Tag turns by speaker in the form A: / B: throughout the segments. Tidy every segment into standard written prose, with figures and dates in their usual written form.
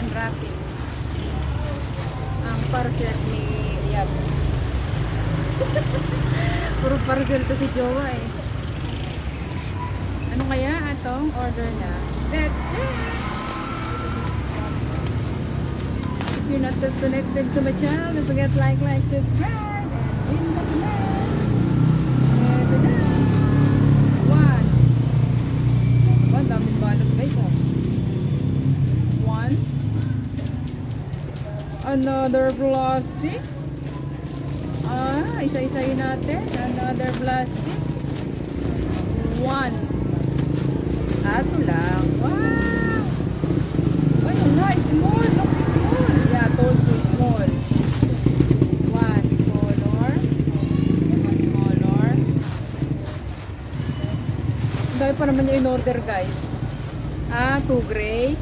A: unwrapping ang parcel ni Yab. Puro parcel to si Jowa eh. Ano kaya atong order niya? Let's check! If you're not connected to my channel, don't forget like, subscribe, and hit the bell. Ito na. One. Diba, daming balot guys oh. One. Another plastic. Isa-isayin natin. Another plastic. One. Ato lang. Wow! Ay, wala. Small. Look, small. Yeah, told you small. One color. One color. Dahil pa naman yung in-order, guys. Two gray.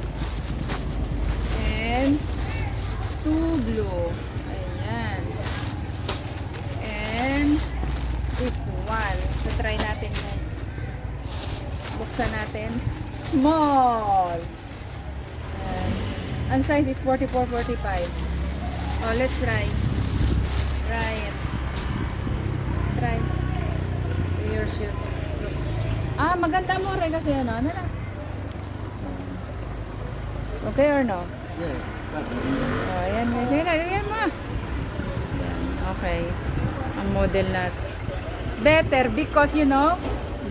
A: And two blue. Ayan. And this one. So, try natin yan. Buksan natin. Small. Ayan. Ang size is 44-45. Oh, let's try. Try it. Try. Your shoes. Look. Maganda mo rin kasi ano. Ano na? Okay or no?
B: Yes.
A: Oh, ayan. Ayan mo. Okay. Ang model natin. Better because you know,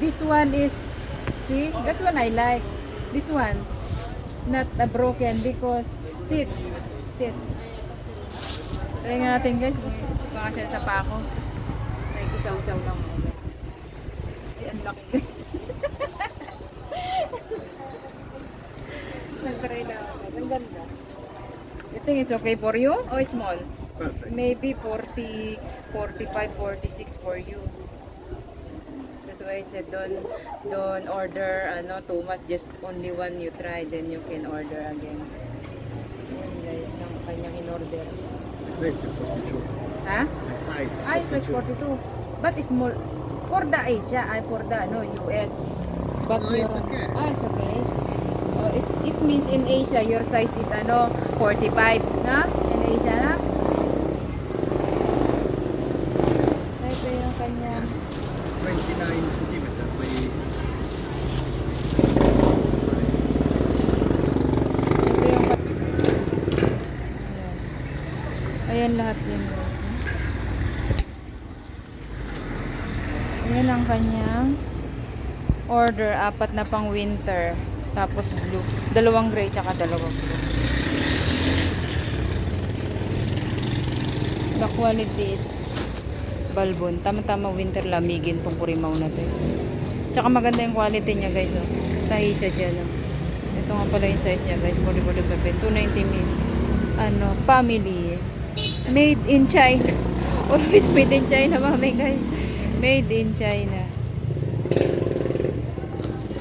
A: this one is, see, that's one I like. This one, not broken because stitch. Try nga natin guys, kung kasya sa pako. Ay, isaw-saw lang. Ay, ang laki guys. Nag-try na ako guys. Ang ganda. You think it's okay for you or small?
B: Perfect.
A: Maybe 40, 45, 46 for you. That's why I said don't order too much, just only one you try, then you can order again. Ayan guys, ang kanyang in-order.
B: The size is 42.
A: Ha?
B: The size.
A: Ay, size 42. But small. For the Asia, for the US. But
B: No, it's okay.
A: It's okay. Oh, it means in Asia, your size is 45, na? In Asia, na? Ito yung kanyang
B: 29 centimeter by
A: ito yung ayan lahat yun. Ayan ang kanyang order. 4 na pang winter. Tapos blue. 2 gray tsaka 2 blue. The quality is balbon. Tama-tama winter lamigin tong kurimaw na to. Tsaka maganda yung quality niya guys. Oh. Tahi siya dyan. Oh. Ito nga pala yung size niya guys. 40-45. 290 mil. Family. Made in China. Always made in China mami guys. Made in China.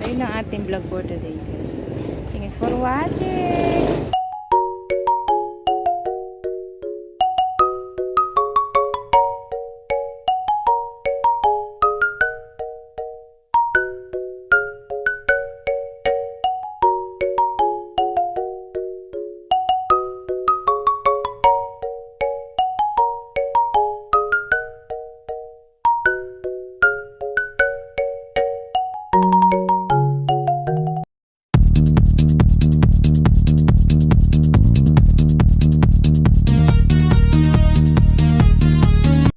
A: Ayun ang ating vlog for today guys. Thanks for watching.